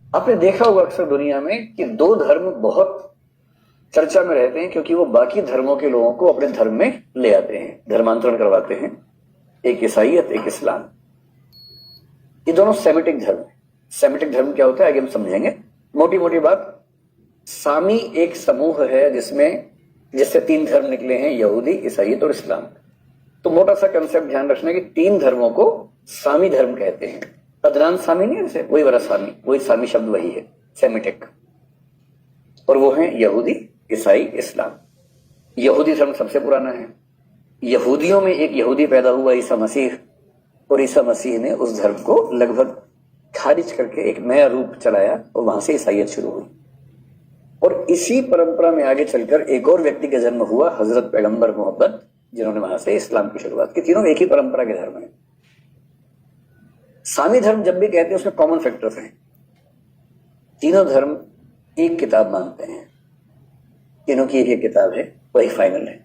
आपने देखा होगा अक्सर दुनिया में कि दो धर्म बहुत चर्चा में रहते हैं क्योंकि वो बाकी धर्मों के लोगों को अपने धर्म में ले आते हैं, धर्मांतरण करवाते हैं। एक ईसाईयत, एक इस्लाम। ये दोनों सेमिटिक धर्म है। सेमिटिक धर्म क्या होता है आगे हम समझेंगे। मोटी मोटी बात, सामी एक समूह है जिससे तीन धर्म निकले हैं, यहूदी, ईसाईयत और इस्लाम। तो मोटा सा कंसेप्ट ध्यान रखना कि तीन धर्मों को सामी धर्म कहते हैं। अदनान सामी नहीं है, वही वाला सामी, वही सामी शब्द वही है, सेमिटिक। और वो है यहूदी, ईसाई, इस्लाम। यहूदी धर्म सबसे पुराना है। यहूदियों में एक यहूदी पैदा हुआ, ईसा मसीह, और ईसा मसीह ने उस धर्म को लगभग खारिज करके एक नया रूप चलाया और वहां से ईसाईयत शुरू हुई। और इसी परंपरा में आगे चलकर एक और व्यक्ति का जन्म हुआ, हजरत पैगंबर मोहम्मद, जिन्होंने वहां से इस्लाम की शुरुआत की। तीनों एक ही परंपरा के धर्म है। सामी धर्म जब भी कहते हैं उसमें कॉमन फैक्टर्स हैं। तीनों धर्म एक किताब मानते हैं, तीनों की एक किताब है, वही फाइनल है।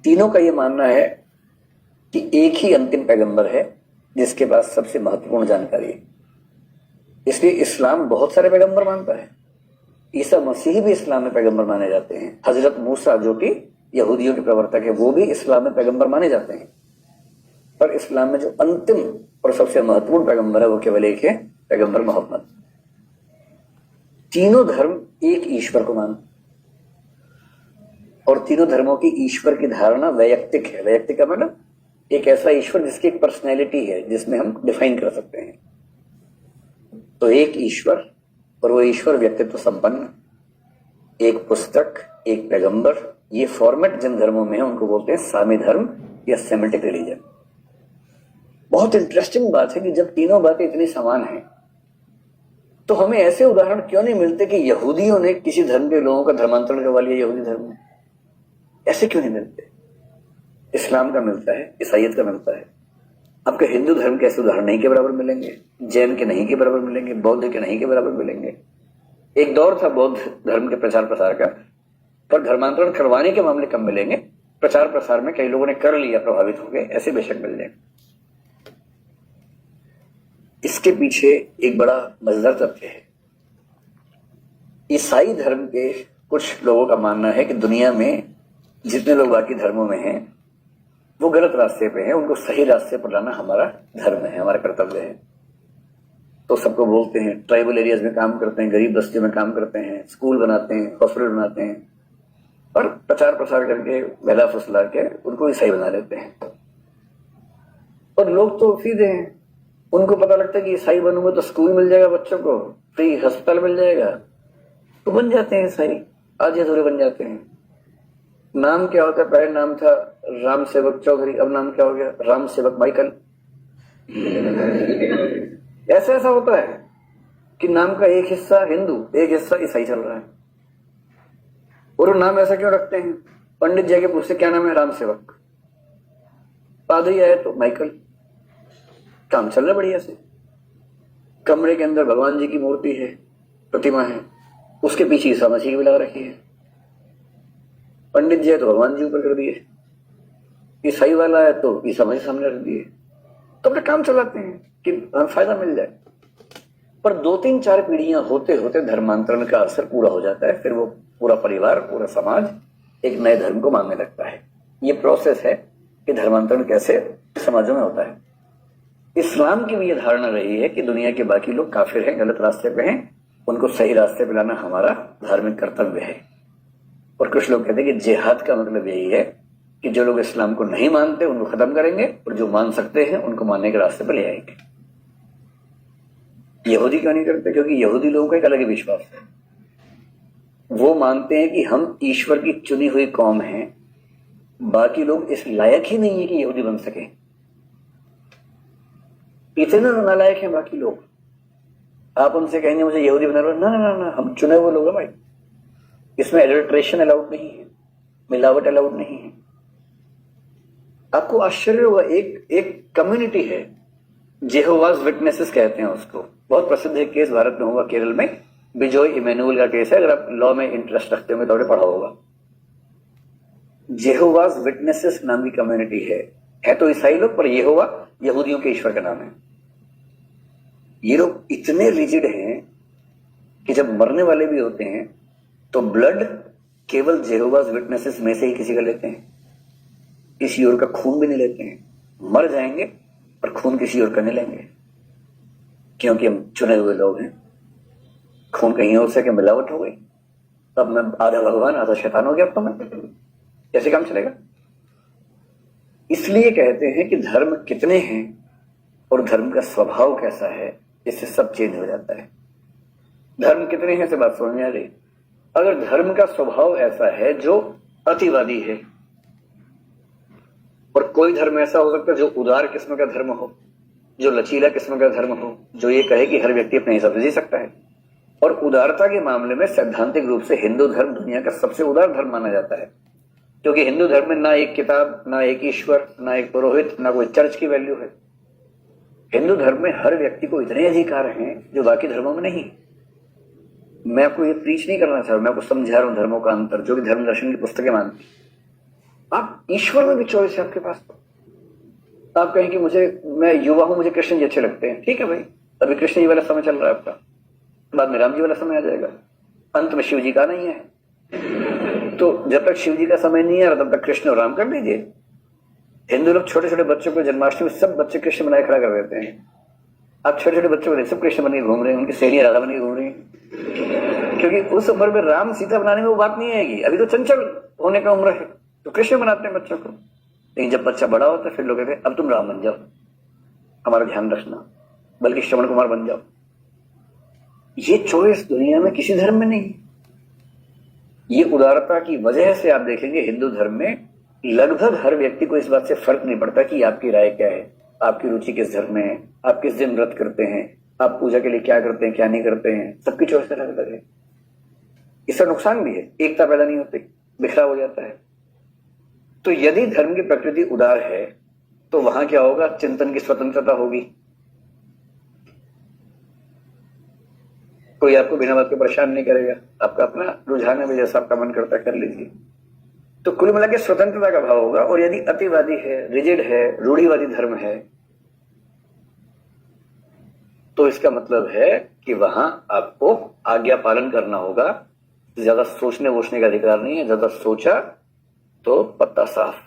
तीनों का यह मानना है कि एक ही अंतिम पैगंबर है जिसके पास सबसे महत्वपूर्ण जानकारी है। इसलिए इस्लाम बहुत सारे पैगंबर मानता है। ईसा मसीह भी इस्लाम में पैगंबर माने जाते हैं। हजरत मूसा जो कि यहूदियों के प्रवर्तक है, वो भी इस्लाम में पैगंबर माने जाते हैं। पर इस्लाम में जो अंतिम और सबसे महत्वपूर्ण पैगंबर है वो केवल एक है, पैगंबर मोहम्मद। तीनों धर्म एक ईश्वर को मानते, और तीनों धर्मों की ईश्वर की धारणा वैयक्तिक है। वैयक्तिक का मतलब एक ऐसा ईश्वर जिसकी एक पर्सनैलिटी है, जिसमें हम डिफाइन कर सकते हैं। तो एक ईश्वर, और वो ईश्वर व्यक्तित्व संपन्न, एक पुस्तक, एक पैगंबर। ये फॉर्मेट जिन धर्मों में है उनको बोलते हैं सामी धर्म या सेमिटिक रिलीजन। बहुत इंटरेस्टिंग बात है कि जब तीनों बातें इतनी समान हैं तो हमें ऐसे उदाहरण क्यों नहीं मिलते कि यहूदियों ने किसी धर्म के लोगों का धर्मांतरण करवा लिया यहूदी धर्म में? ऐसे क्यों नहीं मिलते? इस्लाम का मिलता है, ईसाईयत का मिलता है। आपके हिंदू धर्म के ऐसे उदाहरण नहीं के बराबर मिलेंगे, जैन के नहीं के बराबर मिलेंगे, बौद्ध के नहीं के बराबर मिलेंगे। एक दौर था बौद्ध धर्म के प्रचार प्रसार का, पर धर्मांतरण करवाने के मामले कम मिलेंगे। प्रचार प्रसार में कई लोगों ने कर लिया, प्रभावित हो गए, ऐसे बेशक मिल जाएंगे। इसके पीछे एक बड़ा मजेदार तथ्य है। ईसाई धर्म के कुछ लोगों का मानना है कि दुनिया में जितने लोग बाकी धर्मों में हैं वो गलत रास्ते पे हैं, उनको सही रास्ते पर लाना हमारा धर्म है, हमारा कर्तव्य है। तो सबको बोलते हैं, ट्राइबल एरियाज में काम करते हैं, गरीब बस्तियों में काम करते हैं, स्कूल बनाते हैं, हॉस्पिटल बनाते हैं, और प्रचार प्रसार करके बहला फुसला के उनको ईसाई बना लेते हैं। और लोग तो सीधे हैं, उनको पता लगता है कि ईसाई बनूंगा तो स्कूल मिल जाएगा, बच्चों को फ्री अस्पताल मिल जाएगा, तो बन जाते हैं ईसाई, आज अधूरे बन जाते हैं। नाम क्या होता है? पहले नाम था राम सेवक चौधरी, अब नाम क्या हो गया? राम सेवक माइकल। ऐसा ऐसा होता है कि नाम का एक हिस्सा हिंदू, एक हिस्सा ईसाई चल रहा है। और वो नाम ऐसा क्यों रखते हैं? पंडित जाके पूछते क्या नाम है? राम सेवक। पादरी आए तो माइकल। काम चल रहा है बढ़िया से। कमरे के अंदर भगवान जी की मूर्ति है, प्रतिमा है, उसके पीछे ईसा मसीह भी लगा रखी है। पंडित जी है तो भगवान जी ऊपर कर दिए, ईसाई वाला है तो ईसा मसीह सामने रख दिए। तो अपना काम चलाते हैं कि हमें फायदा मिल जाए। पर 2-3-4 पीढ़ियां होते होते धर्मांतरण का असर पूरा हो जाता है। फिर वो पूरा परिवार, पूरा समाज एक नए धर्म को मानने लगता है। ये प्रोसेस है कि धर्मांतरण कैसे समाजों में होता है। इस्लाम की भी ये धारणा रही है कि दुनिया के बाकी लोग काफिर हैं, गलत रास्ते पे हैं, उनको सही रास्ते पे लाना हमारा धार्मिक कर्तव्य है। और कुछ लोग कहते हैं कि जिहाद का मतलब यही है कि जो लोग इस्लाम को नहीं मानते उनको खत्म करेंगे, और जो मान सकते हैं उनको मानने के रास्ते पर ले आएंगे। यहूदी क्यों नहीं करते? क्योंकि यहूदी लोगों का एक अलग ही विश्वास है। वो मानते हैं कि हम ईश्वर की चुनी हुई कौम हैं, बाकी लोग इस लायक ही नहीं है कि यहूदी बन सके। इतने नालायक हैं बाकी लोग, आप उनसे कहेंगे मुझे यहूदी बना लो, ना ना ना ना, हम चुने हुए लोग हैं भाई, इसमें एडल्ट्रेशन अलाउड नहीं है, मिलावट अलाउड नहीं है। आपको आश्चर्य होगा, एक कम्युनिटी है, जेहोवाज विटनेसेस कहते हैं उसको। बहुत प्रसिद्ध है केस, भारत में हुआ, केरल में बिजॉय इमैनुअल का केस है। अगर आप लॉ में इंटरेस्ट रखते होंगे तो आपने पढ़ा होगा। जेहोवाज विटनेसेस नाम की कम्युनिटी है तो ईसाई लोग, पर यहोवा यहूदियों के ईश्वर का नाम है। ये लोग इतने रिजिड हैं कि जब मरने वाले भी होते हैं तो ब्लड केवल जेहोवाज विटनेसेस में से ही किसी का लेते हैं, किसी और का खून भी नहीं लेते हैं। मर जाएंगे पर खून किसी और का नहीं लेंगे, क्योंकि हम चुने हुए लोग हैं। खून कहीं और से कि मिलावट हो गई, तब मैं आधा भगवान आधा शैतान हो गया, अब तो मैं कैसे काम चलेगा। इसलिए कहते हैं कि धर्म कितने हैं और धर्म का स्वभाव कैसा है, इससे सब चेंज हो जाता है। धर्म कितने हैं से बात समझ में आ रही। अगर धर्म का स्वभाव ऐसा है जो अतिवादी है, और कोई धर्म ऐसा हो सकता है जो उदार किस्म का धर्म हो, जो लचीला किस्म का धर्म हो, जो ये कहे कि हर व्यक्ति अपने हिसाब से जी सकता है। और उदारता के मामले में सैद्धांतिक रूप से हिंदू धर्म दुनिया का सबसे उदार धर्म माना जाता है, क्योंकि हिंदू धर्म में ना एक किताब, ना एक ईश्वर, ना एक पुरोहित, ना कोई चर्च की वैल्यू है। हिंदू धर्म में हर व्यक्ति को इतने अधिकार हैं जो बाकी धर्मों में नहीं। मैं आपको ये प्रीच नहीं करना चाह रहा, मैं आपको समझा रहा हूं धर्मों का अंतर, जो कि धर्म दर्शन की पुस्तकें मानती। आप ईश्वर में भी चॉइस है आपके पास। आप कहें कि मैं युवा हूं, मुझे कृष्ण जी अच्छे लगते हैं, ठीक है भाई, अभी कृष्ण जी वाला समय चल रहा है आपका, बाद में राम जी वाला समय आ जाएगा, अंत में शिव जी का नहीं है। तो जब तक शिव जी का समय नहीं आ रहा तब तक कृष्ण और राम कर लीजिए। हिंदू लोग छोटे छोटे बच्चों को जन्माष्टमी में सब बच्चे कृष्ण बनाए खड़ा कर देते हैं। आप छोटे छोटे बच्चों को सब कृष्ण बन के घूम रहे हैं, उनकी सहेलियां राधा बन के घूम रही हैं, क्योंकि उस उम्र में राम सीता बनाने में वो बात नहीं आएगी। अभी तो चंचल होने का उम्र है, तो कृष्ण बनाते हैं बच्चों को। लेकिन जब बच्चा बड़ा होता है फिर लोग कहते हैं अब तुम राम बन जाओ, हमारा ध्यान रखना, बल्कि श्रवण कुमार बन जाओ। ये चॉइस दुनिया में किसी धर्म में नहीं। ये उदारता की वजह से आप देखेंगे हिंदू धर्म में लगभग हर व्यक्ति को इस बात से फर्क नहीं पड़ता कि आपकी राय क्या है, आपकी रुचि किस धर्म में है, आप किस दिन व्रत करते हैं, आप पूजा के लिए क्या करते हैं क्या नहीं करते हैं, सबकी चॉइस अलग अलग है। इसका नुकसान भी है, एकता पैदा नहीं होती, बिखरा हो जाता है। तो यदि धर्म की प्रकृति उदार है तो वहां क्या होगा, चिंतन की स्वतंत्रता होगी। कोई आपको बिना बात के परेशान नहीं करेगा, आपका अपना रुझान है, जैसा आपका मन करता है कर लीजिए। तो कुल मिला के स्वतंत्रता का भाव होगा। और यदि अतिवादी है, रिजिड है, रूढ़िवादी धर्म है, तो इसका मतलब है कि वहां आपको आज्ञा पालन करना होगा। ज्यादा सोचने वोचने का अधिकार नहीं है, ज्यादा सोचा तो पत्ता साफ।